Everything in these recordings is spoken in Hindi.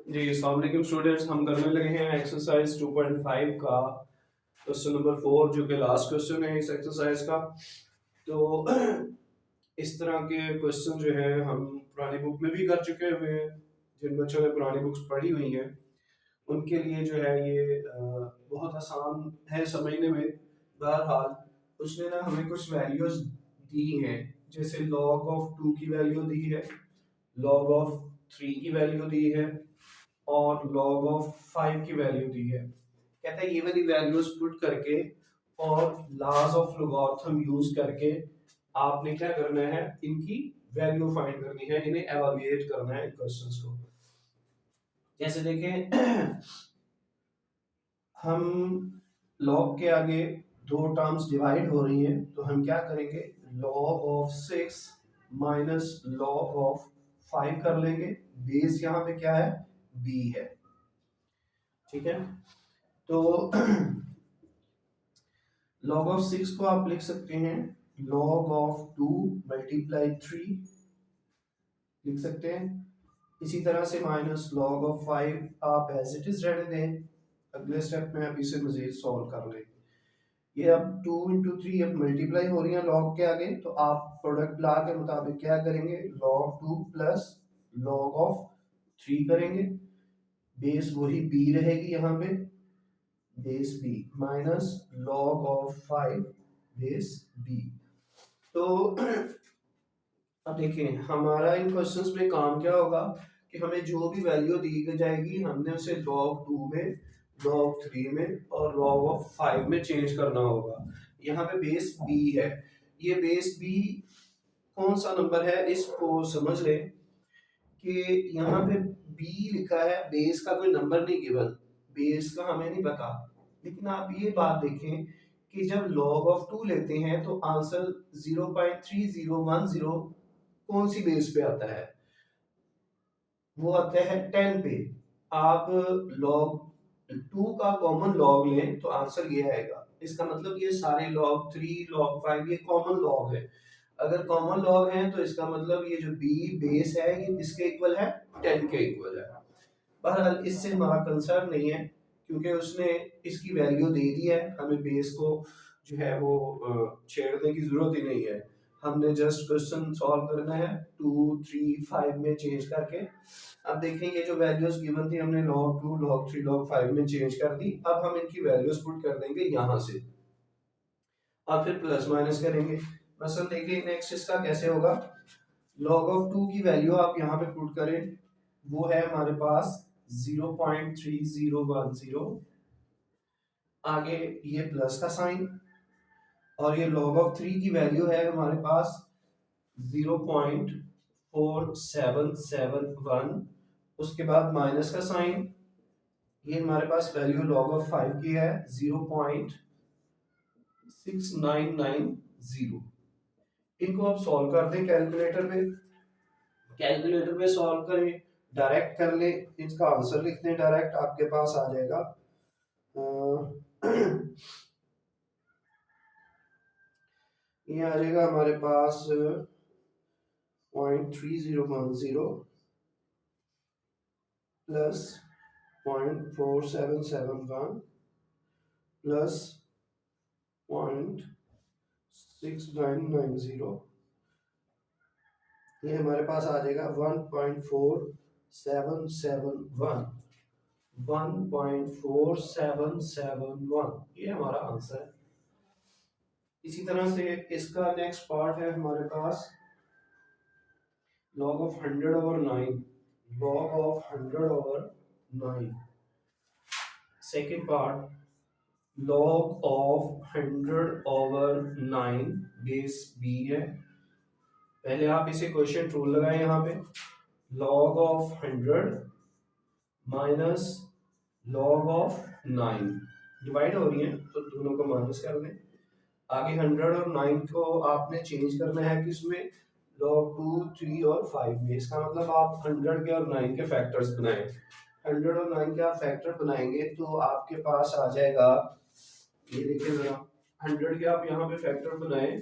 जी अस्सलाम वालेकुम स्टूडेंट्स, हम करने लगे हैं एक्सरसाइज 2.5 का क्वेश्चन नंबर 4 जो कि लास्ट क्वेश्चन है इस एक्सरसाइज का। तो इस तरह के क्वेश्चन जो है हम पुरानी बुक में भी कर चुके हुए हैं। जिन बच्चों ने पुरानी बुक्स पढ़ी हुई हैं उनके लिए जो है ये बहुत आसान है समझने में। बहरहाल उसने ना हमें कुछ वैल्यूज दी हैं, जैसे log ऑफ 2 की वैल्यू दी है, log ऑफ 3 की वैल्यू दी है और log ऑफ 5 की वैल्यू दी है। कहता है ये वाली वैल्यूज पुट करके और लॉज ऑफ लॉगरिथम यूज करके आपने क्या करना है, इनकी वैल्यू फाइंड करनी है, इन्हें एवेलुएट करना है क्वेश्चंस को। जैसे देखें हम log के आगे दो टर्म्स डिवाइड हो रही हैं तो हम क्या करेंगे, log of 6 minus log of 5 कर लेंगे। बेस यहाँ पे क्या है, b है, ठीक है। तो log ऑफ 6 को आप लिख सकते हैं log ऑफ 2 मल्टीप्लाई 3 लिख सकते हैं। इसी तरह से माइनस log ऑफ 5 आप एज इट इज रहने दें, अगले स्टेप में आप इसे मजीद सॉल्व कर लेंगे। ये अब 2 इंटू 3 अब मल्टीप्लाई हो रही है log के आगे, तो आप प्रोडक्ट ला के मुताबिक क्या करेंगे, log 2 प्लस log ऑफ 3 करेंगे। बेस वही b रहेगी यहाँ पे, base b minus log of 5 base b। तो अब देखिए हमारा इन क्वेश्चंस में काम क्या होगा कि हमें जो भी वैल्यू दी जाएगी हमने उसे log 2 में, log 3 में और log ऑफ 5 में चेंज करना होगा। यहाँ पे बेस b है, ये बेस b कौन सा नंबर है इसको समझ लें कि यहाँ पे b लिखा है, बेस का कोई नंबर नहीं गिवन, बेस का हमें नहीं पता। लेकिन आप ये बात देखें कि जब log ऑफ 2 लेते हैं तो आंसर 0.3010 कौन सी बेस पे आता है, वो आता है 10 पे। आप log 2 का कॉमन log लें तो आंसर ये आएगा। इसका मतलब ये सारे log 3 log 5 ये कॉमन log है। अगर कॉमन log है तो इसका मतलब ये जो b बेस है ये किसके इक्वल है, 10 के इक्वल है। बहरहाल इससे हमारा कंसर्न नहीं है क्योंकि उसने इसकी वैल्यू दे दी है, हमें बेस को जो है वो छेड़ने की जरूरत ही नहीं है। हमने जस्ट क्वेश्चन सॉल्व करना है 2 3 5 में चेंज करके। अब देखें ये जो वैल्यूज गिवन थी हमने log 2 log 3 log 5 में चेंज कर दी। अब हम इनकी वैल्यूज पुट कर देंगे यहाँ से और फिर प्लस माइनस करेंगे। मसलन देखिए नेक्स्ट इसका कैसे होगा, log ऑफ 2 की वैल्यू आप यहाँ पे पुट करें, वो है हमारे पास 0.3010, आगे ये प्लस का साइन, और ये log ऑफ 3 की वैल्यू है हमारे पास 0.4771, उसके बाद माइनस का साइन, ये हमारे पास वैल्यू log ऑफ 5 की है 0.6990। इनको आप सॉल्व कर दें कैलकुलेटर में, कैलकुलेटर में सॉल्व करें, डायरेक्ट कर लें, इसका आंसर लिख दें, डायरेक्ट आपके पास आ जाएगा ये आ जाएगा हमारे पास 0.3010 प्लस 0.4771 प्लस 0.6990, ये हमारे पास आ जाएगा 1.4771, ये हमारा आंसर है। इसी तरह से इसका नेक्स्ट पार्ट है हमारे पास log of 100 over 9, log of 100 over 9। Second part log of 100 over 9 base b है। पहले आप इसे क्वेश्चन रूल लगाएं, यहाँ पे log of 100 minus log of 9 divide हो रही है तो दोनों को माइनस कर दें। आगे 100 और 9 को आपने चेंज करना है किसमें, log 2 3 और 5 में। इसका मतलब आप 100 के और 9 के फैक्टर्स बनाएं। 100 और 9 के आप फैक्टर बनाएंगे तो आपके पास आ जाएगा, ये देखिए जरा, 100 के आप यहाँ पे फैक्टर बनाए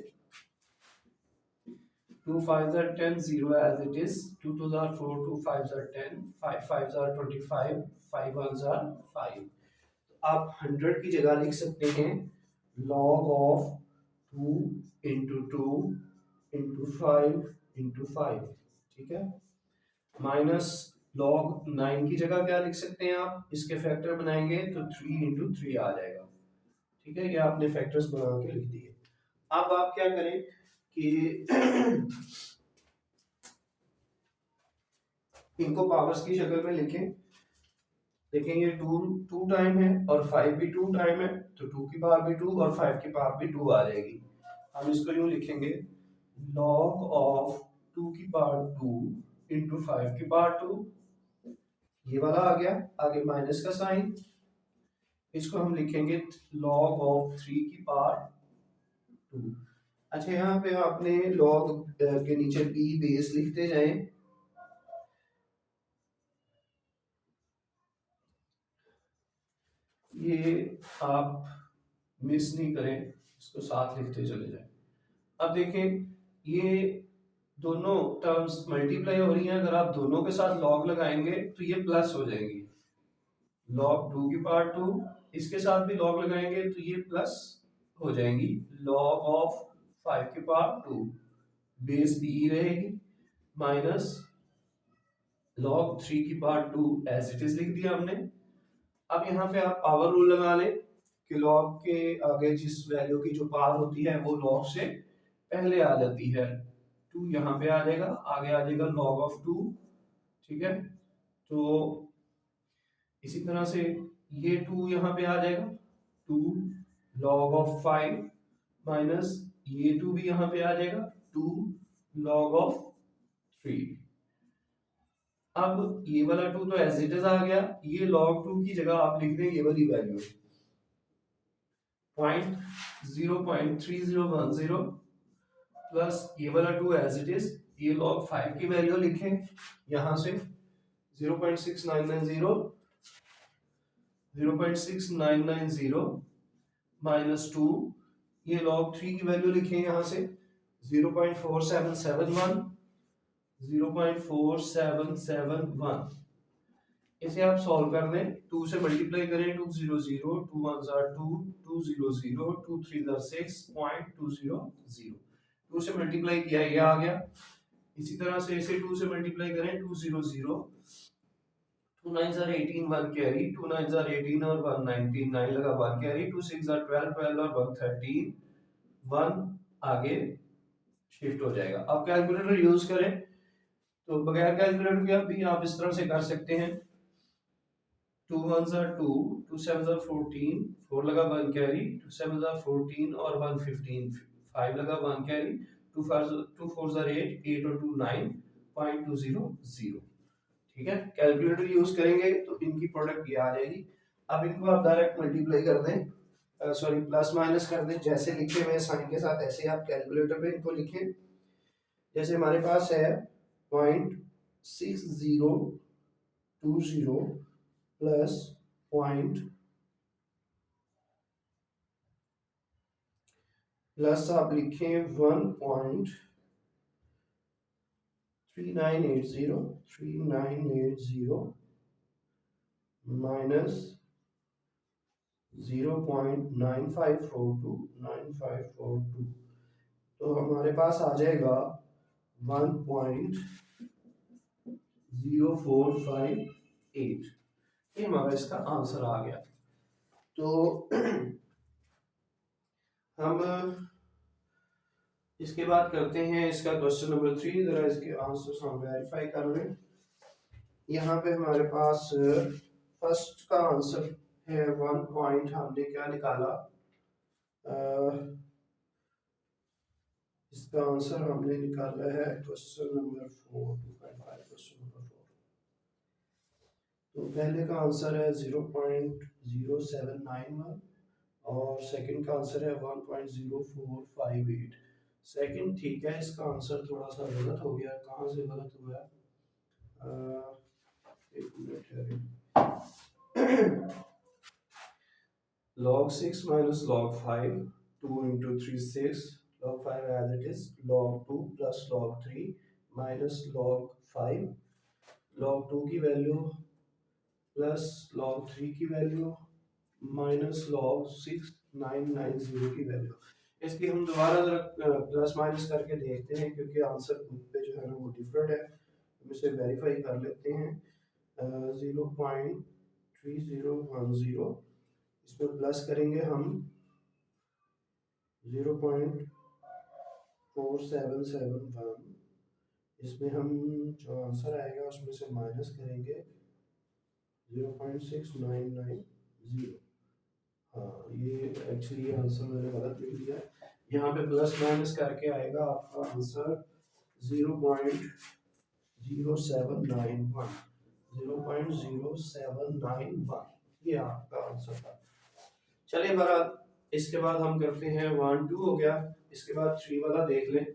2 5s are 10, 0 as it is, 2 2s are 4, 2 5s are 10, 5 5s are 25, 5 1s are 5। आप 100 की जगह लिख सकते हैं log of 2 into 2 into 5 into 5, ठीक है। माइनस log 9 की जगह क्या लिख सकते हैं आप, इसके फैक्टर बनाएंगे तो 3 into 3 आ जाएगा, ठीक है। ये आपने फैक्टर्स बना के लिख दिए। अब आप क्या करें कि इनको पावर्स की शक्ल में लिखें। देखें ये 2 टाइम है और 5 भी 2 टाइम है, तो 2 की पावर भी 2 और 5 की पावर भी 2 आ जाएगी। हम इसको यूं लिखेंगे log ऑफ 2 की पावर 2 इंटू 5 की पावर 2, ये वाला आ गया। आगे माइनस का साइन, इसको हम लिखेंगे log ऑफ 3 की पावर 2। अच्छा यहाँ पे आपने log के नीचे p बेस लिखते जाएं, ये आप मिस नहीं करें, इसको साथ लिखते चले जाएं। अब देखें ये दोनों टर्म्स मल्टीप्लाई हो रही हैं, अगर आप दोनों के साथ लॉग लगाएंगे तो ये प्लस हो जाएंगी। log 2 की पावर 2, इसके साथ भी लॉग लगाएंगे तो ये प्लस हो जाएंगी। log ऑफ 5 की पावर 2 बेस भी रहेगी, माइनस log 3 की पावर 2 एज इट इज लिख दिया हमने। अब यहाँ पे आप पावर रूल लगा लें कि log के आगे जिस वैल्यू की जो पावर होती है वो log से पहले आ जाती है। 2 यहाँ पे आ जाएगा, आगे आ जाएगा log ऑफ 2, ठीक है। तो इसी तरह से ये 2 यहाँ पे आ जाएगा, 2 log ऑफ 5 माइनस ये 2 भी यहाँ पे आ जाएगा, 2 log ऑफ 3। अब ये वाला 2 तो एज इट इज आ गया, ये log 2 की जगह आप लिख दें ये वाली वैल्यू 0.3010 प्लस ये वाला 2 एज इट इज, ये log 5 की वैल्यू लिखें यहां से 0.6990 माइनस 2, ये log 3 की वैल्यू लिखें यहां से 0.4771। इसे आप सॉल्व कर दें, 2 से मल्टीप्लाई करें, 2 0 0, 2 1 are 2, 2 0 0, 2 3 are 6.200, 2 से मल्टीप्लाई किया ये आ गया। इसी तरह से इसे 2 से मल्टीप्लाई करें, 2 0 0, 2 9 are 18, 1 कैरी, 2 9 are 18 और 1 19, 9 लगा 1 कैरी, 2 6 are 12, 12 और 1 13, 1 आगे शिफ्ट हो जाएगा। अब कैलकुलेटर यूज करें, तो बगैर कैलकुलेटर के भी आप इस तरह से कर सकते हैं। 2 1s are 2, 2 7s are 14, 4 लगा 1 कैरी, 2 7s are 14 और 1 15, 5 लगा 1 कैरी, 2 4s are 8, 8 और 2 9.200, ठीक है। कैलकुलेटर यूज करेंगे तो इनकी प्रोडक्ट ये आ जाएगी। अब इनको आप डायरेक्ट मल्टीप्लाई कर दें, सॉरी प्लस माइनस कर दें, जैसे लिखे हुए साइन के साथ ऐसे आप कैलकुलेटर पे इनको लिखें। जैसे हमारे पास है 0.6020 प्लस प्लस आप लिखें 1.3980 माइनस 0.9542 तो हमारे पास आ जाएगा 1.0458। ये हमारा इसका आंसर आ गया। तो हम इसके बाद करते हैं इसका क्वेश्चन नंबर 3। जरा इसके आंसर्स हम वेरीफाई कर लें। यहाँ पे हमारे पास फर्स्ट का आंसर है 1 पॉइंट, हमने क्या निकाला, इसका आंसर हमने निकाला है क्वेश्चन नंबर 4, 2.5 क्वेश्चन नंबर 4। तो पहले का आंसर है 0.0791 और सेकंड का आंसर है 1.0458। सेकंड ठीक है, इसका आंसर थोड़ा सा गलत हो गया। कहाँ से गलत हुआ है, एक मिनट है। log 6 minus log 5, 2 into 3 6, log 5 as it is, log 2 plus log 3 minus log 5, log 2 की वैल्यू प्लस log 3 की वैल्यू माइनस log 6990 की वैल्यू। इसकी हम दोबारा प्लस माइनस करके देखते हैं क्योंकि आंसर बुक पे जो है ना वो डिफरेंट है, हम इसे वेरीफाई कर लेते हैं। 0.3010, इसमें प्लस करेंगे हम 0.4771, इसमें हम जो आंसर आएगा उसमें से माइनस करेंगे 0.6990। हाँ, ये एक्चुअली आंसर मैंने गलत लिख दिया है, यहाँ पे प्लस माइनस करके आएगा आपका आंसर 0.0791, 0.0791, ये आपका आंसर था। चलिए बहरहाल इसके बाद हम करते हैं 1 2 हो गया, इसके बाद 3 वाला देख लें।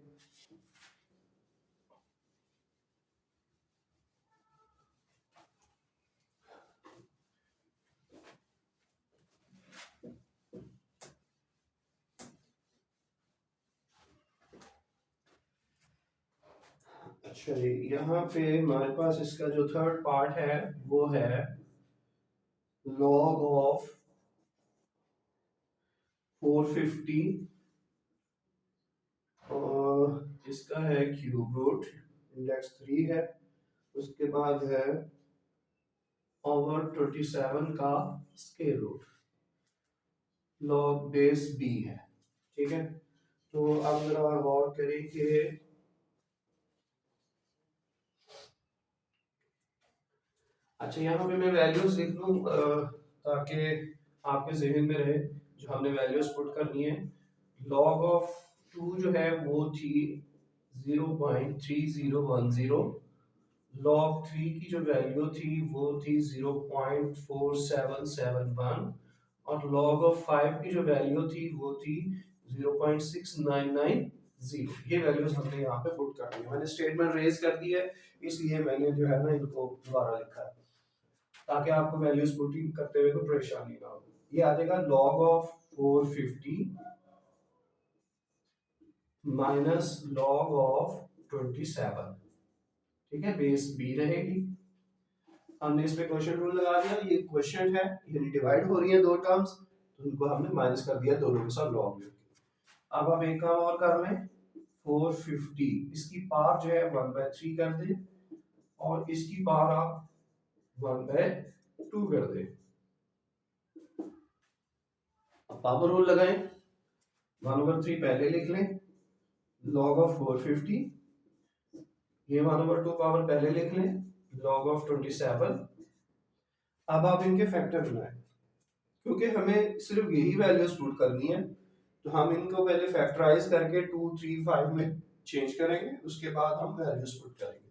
अच्छा जी, यहाँ पे हमारे पास इसका जो थर्ड पार्ट है वो है log ऑफ 450 और इसका है क्यूब रूट, इंडेक्स 3 है, उसके बाद है ओवर 27 का square root, log base b है। ठीक है, तो अब जरा गौर करें कि अच्छा यहाँ पे मैं वैल्यूज लिख लूँ ताकि आपके जहन में रहे जो हमने वैल्यूज पुट करनी है। log ऑफ 2 जो है वो थी 0.3010, log 3 की जो वैल्यू थी वो थी 0.4771 और log ऑफ 5 की जो वैल्यू थी वो थी 0.6990। ये वैल्यूज हमने यहाँ पे पुट करनी है। मैंने स्टेटमेंट रेज कर दी है, इसलिए मैंने जो है ना इनको दोबारा लिखा है ताकि आपको वैल्यूज पुटिंग करते हुए कोई परेशानी ना हो। ये आ जाएगा log of 450 minus log of 27, ठीक है, बेस b रहेगी। हमने इस पे क्वेश्चन रूल लगा दिया, ये क्वेश्चन है, यानी डिवाइड हो रही है दो टर्म्स, तो इनको हमने माइनस कर दिया दोनों के साथ log में। अब हम एक काम और कर लें, 450 इसकी पावर जो है 1/3 कर दें और इसकी पावर आप 1/2 कर दें। पावर रूल लगाएं, 1/3 पहले लिख लें, log ऑफ 450, ये 1/2 पावर पहले लिख लें, log ऑफ 27। अब आप इनके फैक्टर बनाएं, क्योंकि हमें सिर्फ यही वैल्यूज पुट करनी है, तो हम इनको पहले फैक्टराइज करके 2 3 5 में चेंज करेंगे, उसके बाद हम वैल्यूज पुट करेंगे।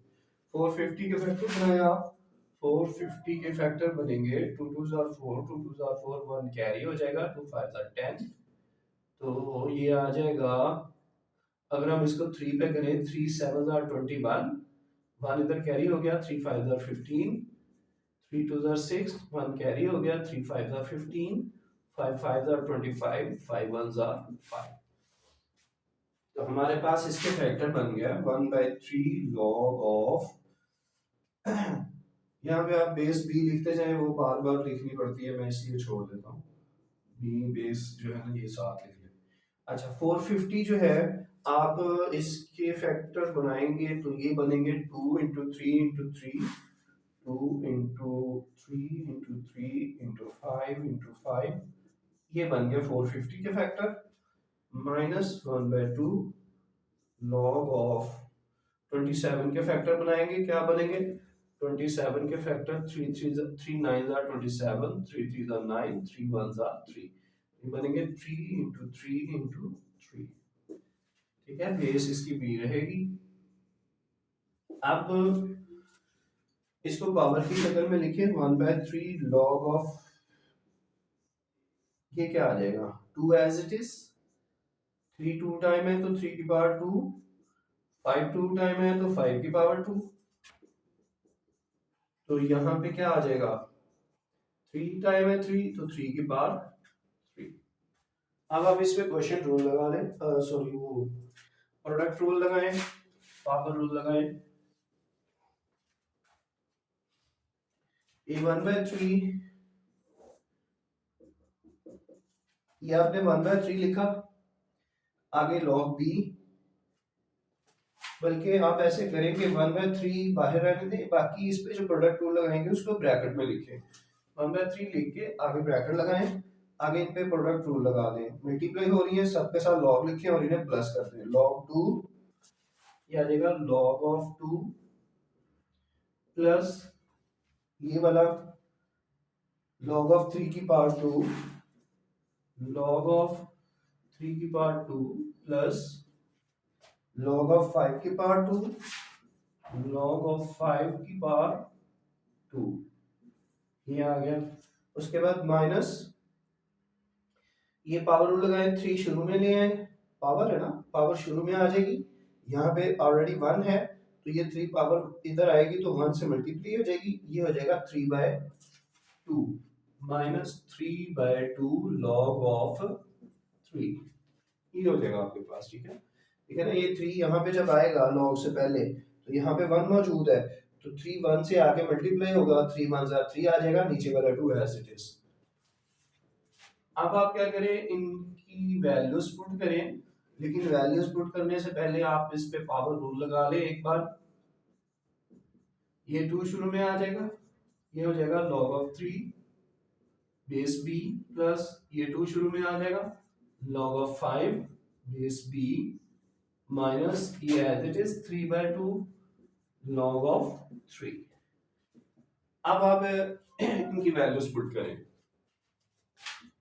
450 के फैक्टर बनाए आप, 450 के फैक्टर बनेंगे 2 2s are 4, 2 2s are 4, 1 carry हो जाएगा, 2 5s are 10, तो ये आ जाएगा, अगर हम इसको 3 पे करें, 3 7s are 21, 1 इधर कैरी हो गया, 3 5s are 15, 3 2s are 6, 1 carry हो गया, 3 5s are 15, 5 5s are 25, 5 1s are 5। तो हमारे पास इसके फैक्टर बन गया 1/3 log ऑफ यहाँ पे आप बेस b लिखते जाए, वो बार बार लिखनी पड़ती है, मैं इसलिए छोड़ देता हूँ, b बेस जो है ना ये साथ लिख लें। अच्छा 450 जो है आप इसके फैक्टर बनाएंगे तो ये बनेंगे 2 into 3 into 3, 2 into 3 into 3 into 5 into 5, ये बन गया 450 के फैक्टर, माइनस 1/2 log ऑफ 27 के फैक्टर बनाएंगे, क्या बनेंगे, 27 के factor 3 9s are 27, 3 3s are 9, 3 1s are 3, ये बनेंगे 3 into 3 into 3। ठीक है, बेस इसकी b रहेगी। अब इसको पावर की शक्ल में लिखे, 1/3 log ऑफ, ये क्या आ जाएगा 2 एज इट इज, 3 2 टाइम है तो 3 की पावर 2, 5 2 टाइम है तो 5 की पावर 2, तो यहाँ पे क्या आ जाएगा, 3 टाइम है 3 तो 3 की पावर 3। अब आप इस पे क्वेश्चन रूल लगा लें, सॉरी वो प्रोडक्ट रूल लगाएं, पावर रूल लगाएं। ये 1/3, ये आपने 1/3 लिखा, आगे log b, बल्कि आप ऐसे करेंगे 1/3 बाहर रहने दें, बाकी इस पे जो प्रोडक्ट रूल लगाएंगे उसको ब्रैकेट में लिखें। 1/3 लिख के आगे ब्रैकेट लगाएं, आगे इन पे प्रोडक्ट रूल लगा दें, मल्टीप्लाई हो रही है सबके साथ log लिखें और इन्हें प्लस कर दें। log 2 ये आ जाएगा log of 2 प्लस ये वाला log of 3 की पावर 2, log of 3 की पावर 2 प्लस log of 5 की पावर 2, log of 5 की पावर 2, ये आ गया। उसके बाद माइनस, ये पावर रूल लगाए, 3 शुरू में ले आए, पावर है ना, पावर शुरू में आ जाएगी, यहाँ पे ऑलरेडी 1 है तो ये 3 पावर इधर आएगी तो 1 से मल्टीप्लाई हो जाएगी, ये हो जाएगा 3/2 माइनस 3/2 log of 3, ये हो जाएगा आपके पास। ठीक है, ठीक है ना। ये 3 यहाँ पे जब आएगा log से पहले तो यहाँ पे 1 मौजूद है, तो 3 1 से आगे मल्टीप्लाई होगा, 3 1 3 आ जाएगा, नीचे वाला 2 एज इट इज। अब आप क्या करें, इनकी वैल्यूज पुट करें, लेकिन वैल्यूज पुट करने से पहले आप इस पे पावर रूल लगा लें एक बार। ये 2 शुरू में आ जाएगा, ये हो जाएगा log of 3 base b plus ये 2 शुरू में आ जाएगा log of 5 base b minus ये as it is 3/2 log of 3। अब आप इनकी वैल्यूज पुट करें,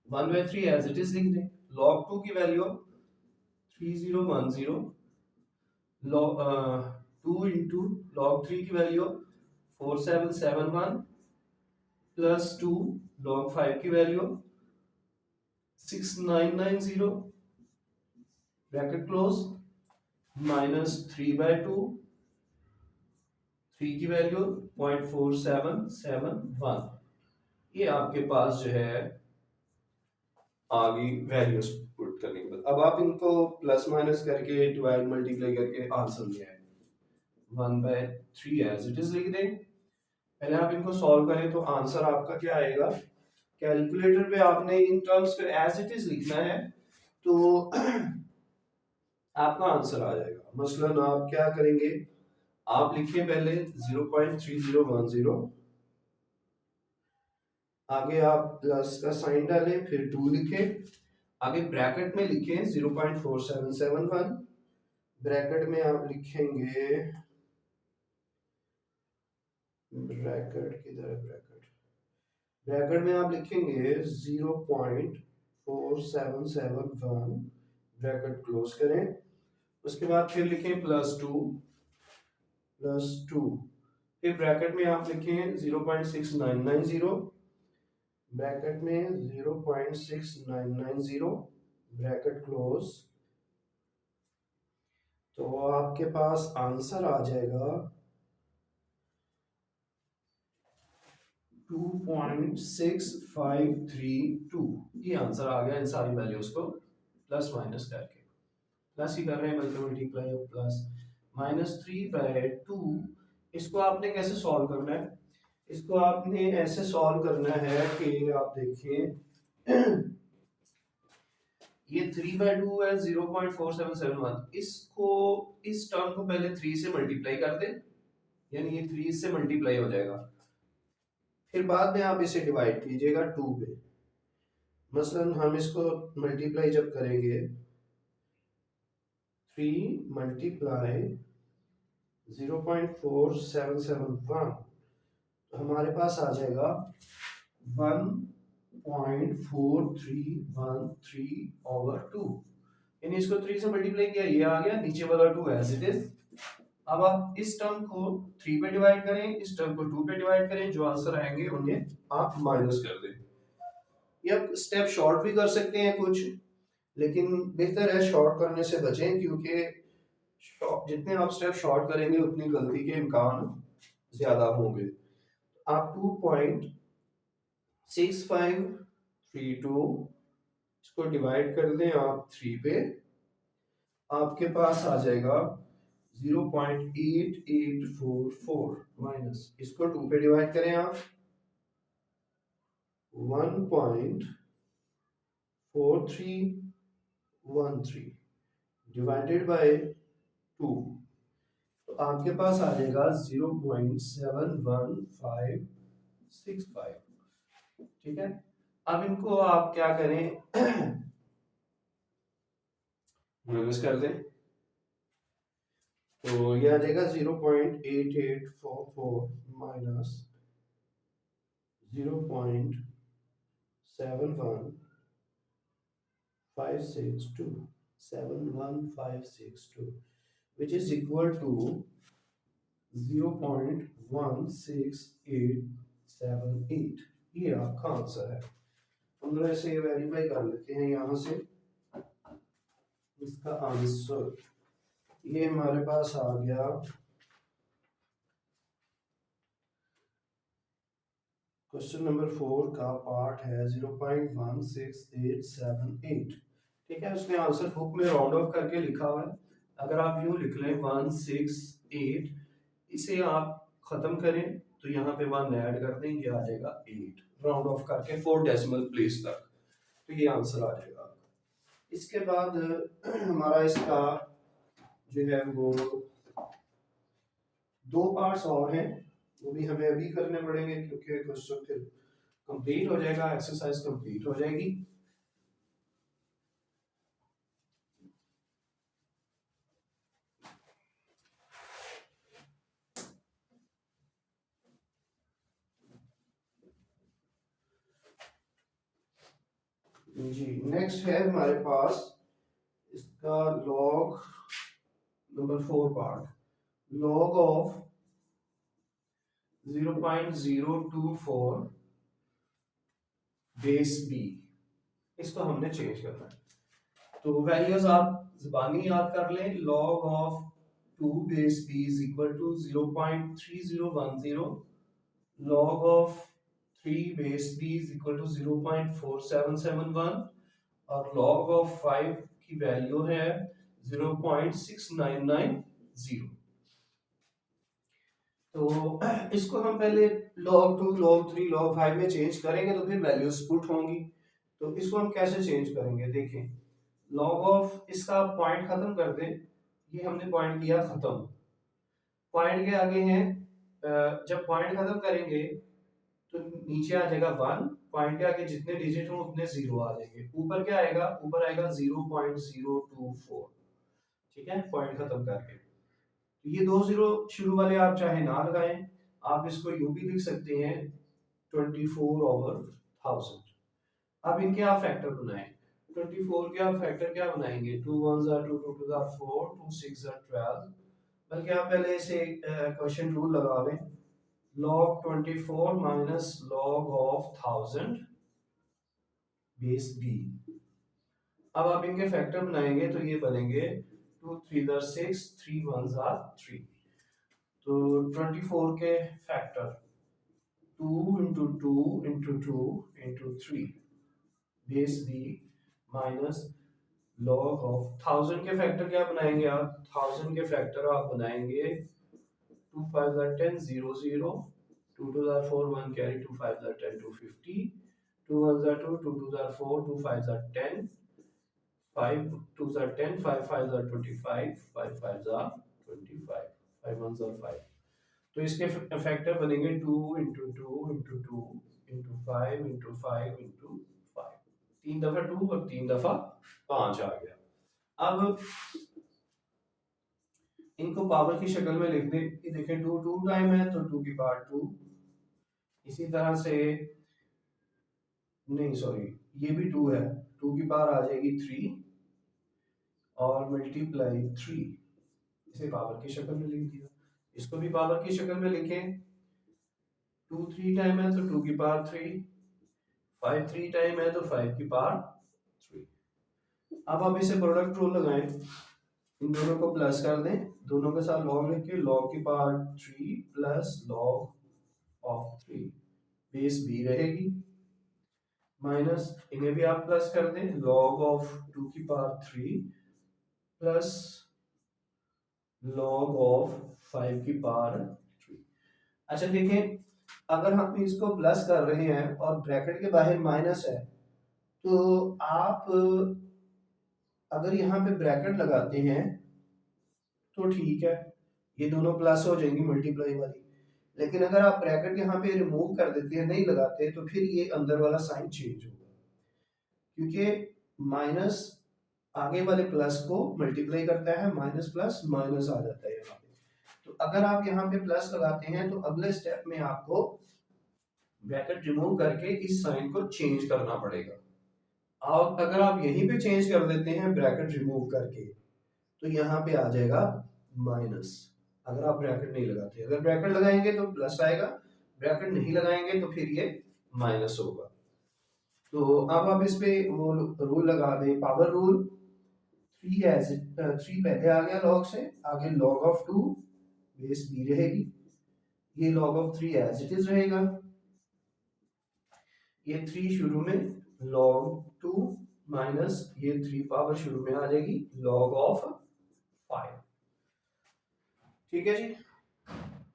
1/3 एज इट इज लिख दें, log 2 की वैल्यू 3010, log 2 इंटू log 3 की वैल्यू 4771 प्लस 2 log 5 की वैल्यू 6990 ब्रैकेट क्लोज माइनस 3/2, 3 की वैल्यू 0.4771, ये आपके पास जो है आगे वैल्यूज पुट करने के बाद। अब आप इनको प्लस माइनस करके डिवाइड मल्टीप्लाई करके आंसर ले आए, 1/3 एज इट इज लिख दें। पहले आप इनको सॉल्व करें तो आंसर आपका क्या आएगा, कैलकुलेटर पे आपने इन टर्म्स को एज इट इज लिखना है तो आपका आंसर आ जाएगा। मसलन आप क्या करेंगे, आप लिखें पहले 0.3010, आगे आप प्लस का साइन डालें, फिर 2 लिखें, आगे ब्रैकेट में लिखें 0.4771, ब्रैकेट में आप लिखेंगे, ब्रैकेट किधर है, ब्रैकेट में आप लिखेंगे 0.4771, ब्रैकेट क्लोज करें, उसके बाद फिर लिखें +2, फिर ब्रैकेट में आप लिखें 0.6990, ब्रैकेट में 0.6990, ब्रैकेट क्लोज, तो आपके पास आंसर आ जाएगा 2.6532, ये आंसर आ गया इन सारी वैल्यूज को प्लस माइनस करके। प्लस ही कर रहे हैं बल्कि मल्टीप्लाई प्लस माइनस 3/2। इसको आपने कैसे सॉल्व करना है, इसको आपने ऐसे सॉल्व करना है कि आप देखिए ये 3/2 है 0.4771, इसको इस टर्म को पहले 3 से मल्टीप्लाई कर दें, यानी ये 3 से मल्टीप्लाई हो जाएगा, फिर बाद में आप इसे डिवाइड कीजिएगा 2 पे। मसलन हम इसको मल्टीप्लाई जब करेंगे 3 मल्टीप्लाई 0.4771 तो हमारे पास आ जाएगा 1.4313/2, यानी इसको 3 से मल्टीप्लाई किया, ये आ गया, नीचे वाला 2 एज इट इज। अब आप इस टर्म को 3 पे डिवाइड करें, इस टर्म को 2 पे डिवाइड करें, जो आंसर आएंगे उन्हें आप माइनस कर दें। ये आप स्टेप शॉर्ट भी कर सकते हैं कुछ, लेकिन बेहतर है शॉर्ट करने से बचें, क्योंकि जितने आप स्टेप शॉर्ट करेंगे उतनी गलती के इम्कान ज्यादा होंगे। आप 2.6532 इसको डिवाइड कर दें आप 3 पे, आपके पास आ जाएगा 0.8844 माइनस, इसको 2 पे डिवाइड करें आप 1.4313 डिवाइडेड बाय 2, तो आपके पास आ जाएगा 0.71565। ठीक है, अब इनको आप क्या करें माइनस कर दें, तो ये आ जाएगा 0.8844 minus 0.71562 which is equal to 0.16878। ये आपका आंसर है। हम लोग ऐसे वेरीफाई कर लेते हैं यहाँ से इसका आंसर। ये हमारे पास आ गया क्वेश्चन नंबर 4 का पार्ट है 0.16878। ठीक है, उसने आंसर बुक में राउंड ऑफ करके लिखा हुआ है। अगर आप यूं लिख लें 168, इसे आप खत्म करें तो यहाँ पे 1 ऐड कर दें, ये आ जाएगा 8, राउंड ऑफ करके 4 डेसिमल प्लेस तक, तो ये आंसर आ जाएगा। इसके बाद हमारा इसका जो है वो 2 पार्ट्स और हैं, वो भी हमें अभी करने पड़ेंगे क्योंकि क्वेश्चन फिर कंप्लीट हो जाएगा, एक्सरसाइज कंप्लीट हो जाएगी। जी, नेक्स्ट है हमारे पास इसका log number 4 part, log of 0.024 base b, इसको हमने चेंज करना है। तो वैल्यूज आप ज़बानी याद कर लें, log of 2 base b is equal to 0.3010, log of 3 base b is equal to 0.4771 और लॉग ऑफ 5 की वैल्यू है 0.6990। तो इसको हम पहले log 2, log 3, log 5 में चेंज करेंगे तो फिर वैल्यूज पुट होंगी। तो इसको हम कैसे चेंज करेंगे, देखें, log ऑफ इसका पॉइंट खत्म कर दें, ये हमने पॉइंट किया खत्म, पॉइंट के आगे हैं, जब पॉइंट खत्म करेंगे तो नीचे आ जाएगा 1, पॉइंट के आगे जितने डिजिट हों उतने 0 आ जाएंगे, ऊपर क्या आएगा, ऊपर आएगा 0.024। ठीक है, पॉइंट खत्म करके ये 2 0 शुरू वाले आप चाहे ना लगाएं, आप इसको यूं भी लिख सकते हैं 24/1000। अब इनके आप फैक्टर बनाएं, 24 के आप फैक्टर क्या बनाएंगे, 2 1s are 2, 2 2s are 4, 2 6 are 12, बल्कि आप पहले इसे क्वेश्चन रूल लगा लें, log 24 minus log of 1000 base b. अब आप इनके फैक्टर बनाएंगे तो ये बनेंगे 2 3s are 6, 3 1s are 3। तो 24 के factor 2 into 2 into 2 into 3 base b minus log of 1000 के फैक्टर क्या बनाएंगे आप, 1000 के फैक्टर आप बनाएंगे 2 5s are 10 0 0, 2 2s are 4 1 carry, 2 5s are 10 250, 2 1s are 2, 2 2s are 4, 2 5s are 10, 5 2s are 10, 5 5s are 25, 5 5s are 25, 5 1s are 5। तो इसके फैक्टर बनेंगे 2 into 2 into 2 into 5 into 5 into 5, 3 दफा 2 और 3 दफा 5 आ गया। अब इनको पावर की शक्ल में लिख दें, कि देखें 2 2 टाइम है तो 2 की पावर 2, इसी तरह से नहीं सॉरी ये भी 2 है, 2 की पावर आ जाएगी 3 और मल्टीप्लाई 3, इसे पावर की शक्ल में लिख दिया। इसको भी पावर की शक्ल में लिखें, 2 3 टाइम है तो 2 की पावर 3, 5 3 टाइम है तो 5 की पावर 3। अब आप इसे प्रोडक्ट रूल लगाएं, इन दोनों को प्लस कर दें, दोनों के साथ लॉग लिख के लॉग की power 3 plus log of 3 base b रहेगी माइनस इन्हें भी आप प्लस कर दें, लॉग ऑफ 2 की पावर 3 प्लस लॉग ऑफ 5 की पावर 3। अच्छा देखें, अगर हम इसको प्लस कर रहे हैं और ब्रैकेट के बाहर माइनस है, तो आप अगर यहाँ पे ब्रैकेट लगाते हैं तो ठीक है, ये दोनों प्लस हो जाएंगी मल्टीप्लाई वाली। लेकिन अगर आप ब्रैकेट यहाँ पे रिमूव कर देते हैं, नहीं लगाते, तो फिर ये अंदर वाला साइन चेंज होगा, क्योंकि माइनस आगे वाले प्लस को मल्टीप्लाई करता है, माइनस प्लस माइनस आ जाता है यहाँ पे। तो अगर आप यहाँ पे प्लस लगाते हैं तो अगले स्टेप में आपको ब्रैकेट रिमूव करके इस साइन को चेंज करना पड़ेगा। और अगर आप यहीं पे चेंज कर देते हैं ब्रैकेट रिमूव करके, तो यहाँ पे आ जाएगा माइनस, अगर आप ब्रैकेट नहीं लगाते। अगर ब्रैकेट लगाएंगे तो प्लस आएगा, ब्रैकेट नहीं लगाएंगे तो फिर ये माइनस होगा। तो अब आप इस पे वो रूल लगा दें, पावर रूल। 3 पहले आ गया लॉग से, आगे लॉग ऑफ 2 बेस बी रहेगी, ये log of 3 as it is रहेगा, ये 3 शुरू में log 2 माइनस ये 3 पावर शुरू में आ जाएगी log ऑफ 5। ठीक है जी।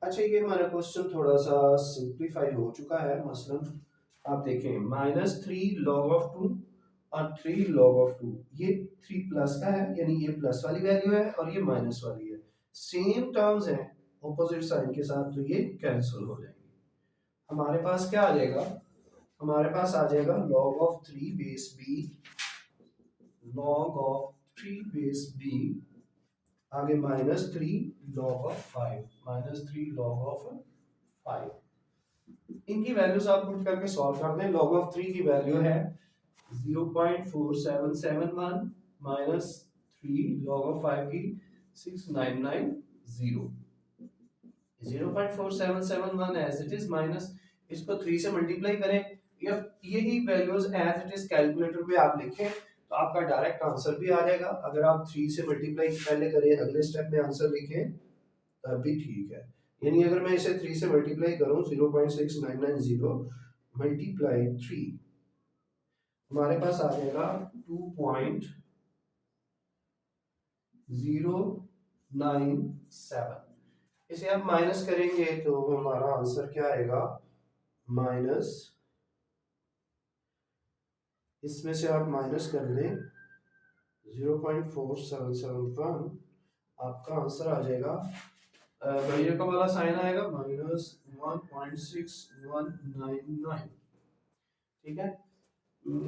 अच्छा, ये हमारा क्वेश्चन थोड़ा सा सिंप्लीफाई हो चुका है। मसलन आप देखें, -3 log ऑफ 2 और 3 log ऑफ 2, ये 3 प्लस का है, यानी ये प्लस वाली वैल्यू है और ये माइनस वाली है, सेम टर्म्स हैं ऑपोजिट साइन के साथ, तो ये कैंसिल हो जाएंगे। हमारे पास क्या आ जाएगा, हमारे पास आ जाएगा log of 3 base b, log of 3 base b, आगे -3 log ऑफ 5, -3 log ऑफ 5। इनकी वैल्यूज आप पुट करके सॉल्व कर दें। log ऑफ 3 की वैल्यू है 0.4771 माइनस 3 log ऑफ 5 की 6990। 0.4771 एज इट इज माइनस, इसको 3 से मल्टीप्लाई करें, या यही values as it is calculator पे आप लिखें तो आपका डायरेक्ट आंसर भी आ जाएगा। अगर आप 3 से मल्टीप्लाई पहले करें, अगले स्टेप में आंसर लिखें, तब भी ठीक है। यानी अगर मैं इसे 3 से मल्टीप्लाई करूं, 0.6990 मल्टीप्लाई 3, हमारे पास आ जाएगा 2.097। इसे आप माइनस करेंगे तो हमारा आंसर क्या आएगा, माइनस, इसमें से आप माइनस कर लें 0.4771, आपका आंसर आ जाएगा, बड़ी रकम वाला साइन आएगा, -1.6199। ठीक है,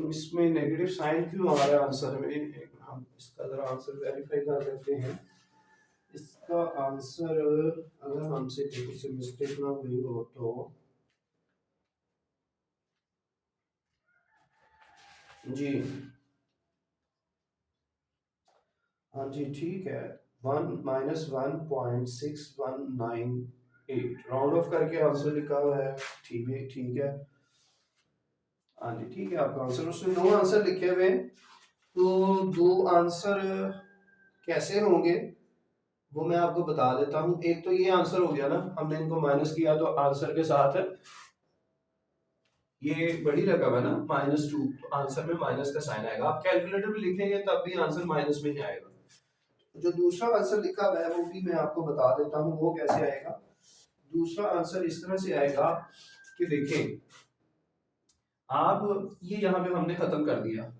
इसमें नेगेटिव साइन क्यों आ रहा है आंसर में, हम इसका जरा आंसर वेरीफाई कर लेते हैं। इसका आंसर, अगर हमसे कहीं से मिस्टेक ना हुई हो तो, जी हाँ जी ठीक है, 1 -1.6198 राउंड ऑफ करके आंसर लिखा हुआ है। ठीक है, ठीक है, हाँ जी ठीक है, आपका आंसर, उसमें 2 आंसर लिखे हुए हैं, तो 2 आंसर कैसे होंगे वो मैं आपको बता देता हूँ। एक तो ये आंसर हो गया ना, हमने इनको माइनस किया तो आंसर के साथ ये बड़ी रकम है ना -2, तो आंसर में माइनस का साइन आएगा। आप कैलकुलेटर में लिखेंगे तब भी आंसर माइनस में ही आएगा। जो दूसरा आंसर लिखा हुआ है वो भी मैं आपको बता देता हूँ वो कैसे आएगा। दूसरा आंसर इस तरह से आएगा कि देखें, आप ये यहाँ पे हमने खत्म कर दिया,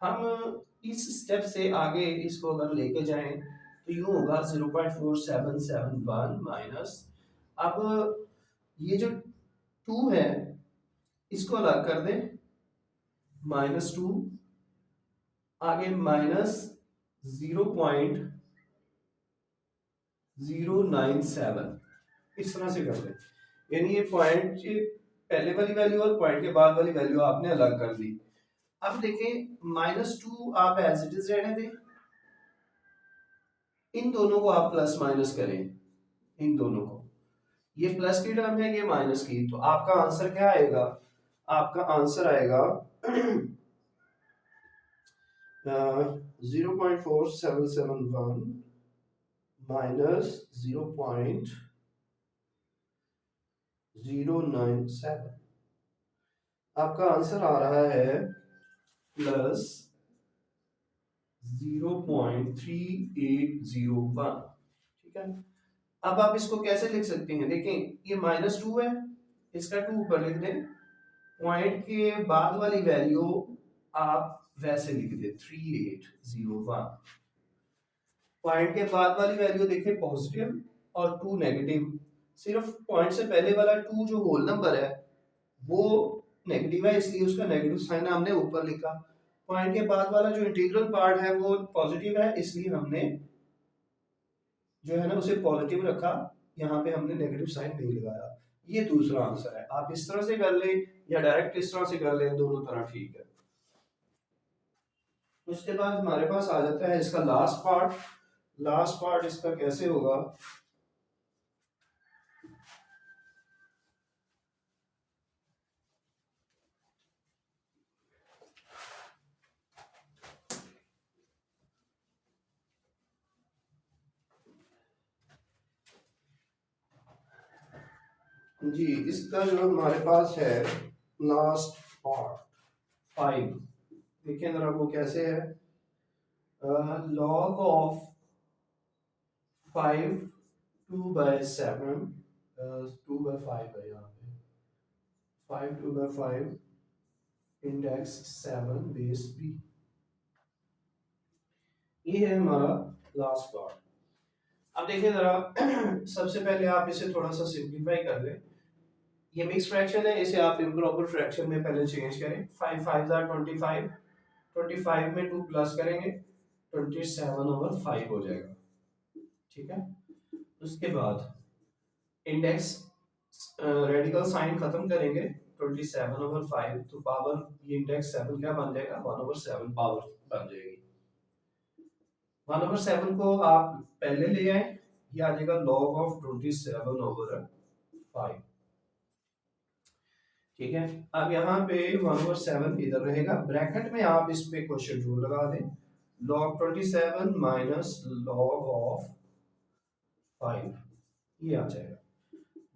हम इस स्टेप से आगे इसको अगर लेके जाएं तो यूं होगा 0.4771 माइनस, अब ये जो 2 है इसको अलग कर दें, -2, आगे -0.097, इस तरह से कर दें। यानी ये पॉइंट के पहले वाली वैल्यू और पॉइंट के बाद वाली वैल्यू आपने अलग कर दी। अब देखें, -2 आप एज इट इज रहने दें, इन दोनों को आप प्लस माइनस करें, इन दोनों को, ये प्लस की टर्म है, ये माइनस की, तो आपका आंसर क्या आएगा, आपका आंसर आएगा 0.4771 माइनस 0.097। आपका आंसर आ रहा है प्लस 0.3801। ठीक है, अब आप इसको कैसे लिख सकते हैं, देखें ये -2 है, इसका 2 ऊपर लिख दें, पॉइंट के बाद वाली वैल्यू आप वैसे लिख दें 3801। पॉइंट के बाद वाली वैल्यू देखें पॉजिटिव और 2 नेगेटिव, सिर्फ पॉइंट से पहले वाला 2 जो होल नंबर है वो नेगेटिव है, इसलिए उसका नेगेटिव साइन हमने ऊपर लिखा। पॉइंट के बाद वाला जो इंटीग्रल पार्ट है वो पॉजिटिव है, इसलिए हमने जो है ना उसे पॉजिटिव रखा, यहाँ पे हमने नेगेटिव साइन नहीं लगाया। ये दूसरा आंसर है, आप इस तरह से कर ले या डायरेक्ट इस तरह से कर ले, दोनों तरह ठीक है। उसके बाद हमारे पास आ जाता है इसका लास्ट पार्ट। लास्ट पार्ट इसका कैसे होगा, जी इसका जो हमारे पास है लास्ट पार्ट 5, देखिए जरा वो कैसे है, log of 5 2/7, 2/5 है यहाँ पे, 5 2/5 इंडेक्स 7 बेस b, ये है हमारा लास्ट पार्ट। अब देखिए जरा सबसे पहले आप इसे थोड़ा सा सिंप्लीफाई कर लें, ये मिक्स फ्रैक्शन है, इसे आप इम्प्रॉपर फ्रैक्शन में पहले चेंज करें। 5 5 25, 25 में 2 प्लस करेंगे 27/5 हो जाएगा। ठीक है, उसके बाद इंडेक्स रेडिकल साइन खत्म करेंगे 27/5, तो पावर ये इंडेक्स 7 क्या बन जाएगा, 1/7 पावर बन जाएगी। 1/7 को आप पहले ले आए, ये आ जाएगा log of 27/5। ठीक है, अब यहाँ पे 1/7 इधर रहेगा, ब्रैकेट में आप इस पे क्वेश्चन रूल लगा दें, log 27 माइनस log of 5, ये आ जाएगा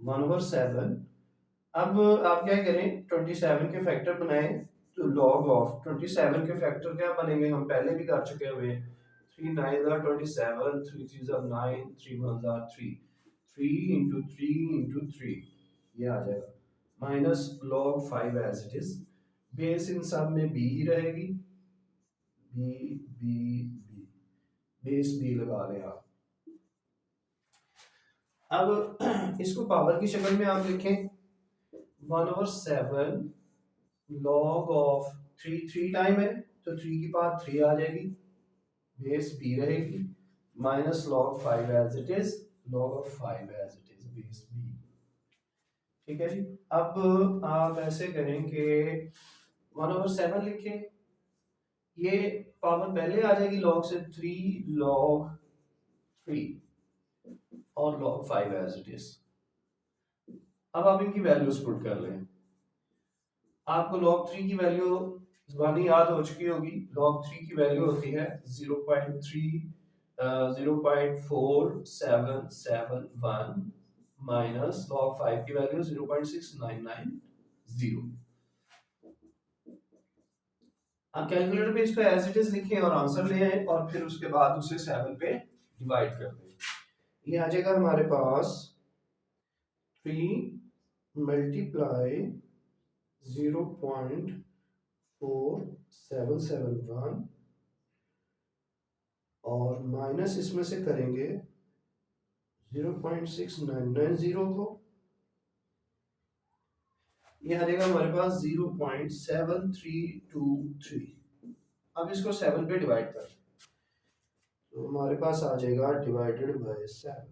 1/7। अब आप क्या करें, 27 के फैक्टर बनाएं, तो log of 27 के फैक्टर क्या बनेंगे, हम पहले भी कर चुके हुए हैं, 3 9 are 27, 3 3 are 9, 3 1 are 3, 3 into 3 into 3, ये आ जाएगा minus log 5 as it is, base इन सब में b ही रहेगी, b b b, base b लगा लें आप। अब इसको पावर की शक्ल में आप लिखें, 1/7 log of 3 टाइम है तो 3 की पावर 3 आ जाएगी, बेस b रहेगी, minus log 5 as it is, log of 5 as it is, base b। ठीक है जी, अब आप ऐसे करें कि 1/7 लिखें, ये पावर पहले आ जाएगी log से, 3 log 3 और log 5 एज इट इज। अब आप इनकी वैल्यूज पुट कर लें, आपको log 3 की वैल्यू जुबानी याद हो चुकी होगी, log 3 की वैल्यू होती है 0.4771 माइनस log 5 की वैल्यू 0.6990। आप कैलकुलेटर पे इसको एज इट इज लिखें और आंसर ले आए, और फिर उसके बाद उसे 7 पे डिवाइड कर दें, ये आ जाएगा हमारे पास 3 मल्टीप्लाई 0.4771 और माइनस इसमें से करेंगे 0.6990 को, ये आ जाएगा हमारे पास 0.7323। अब इसको 7 पे डिवाइड कर, तो हमारे पास आ जाएगा डिवाइडेड बाय 7,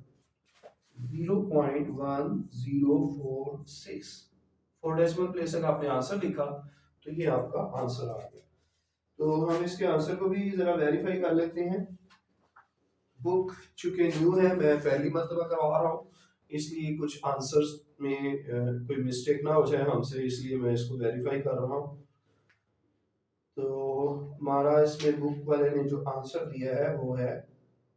0.1046। 4 डेसिमल प्लेस तक आपने आंसर लिखा, तो ये आपका आंसर आ गया। तो हम इसके आंसर को भी जरा वेरीफाई कर लेते हैं। बुक चूंकि न्यू है, मैं पहली मरतबा करवा रहा हूँ, इसलिए कुछ आंसर्स में कोई मिस्टेक ना हो जाए हमसे, इसलिए मैं इसको वेरीफाई कर रहा हूँ। तो हमारा इसमें बुक वाले ने जो आंसर दिया है वो है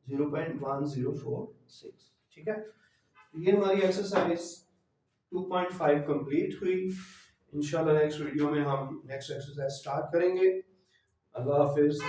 0.1046। ठीक है, ये हमारी एक्सरसाइज 2.5 कंप्लीट हुई। इंशाल्लाह नेक्स्ट वीडियो में हम नेक्स्ट एक्सरसाइज स्टार्ट करेंगे। अल्लाह हाफिज़।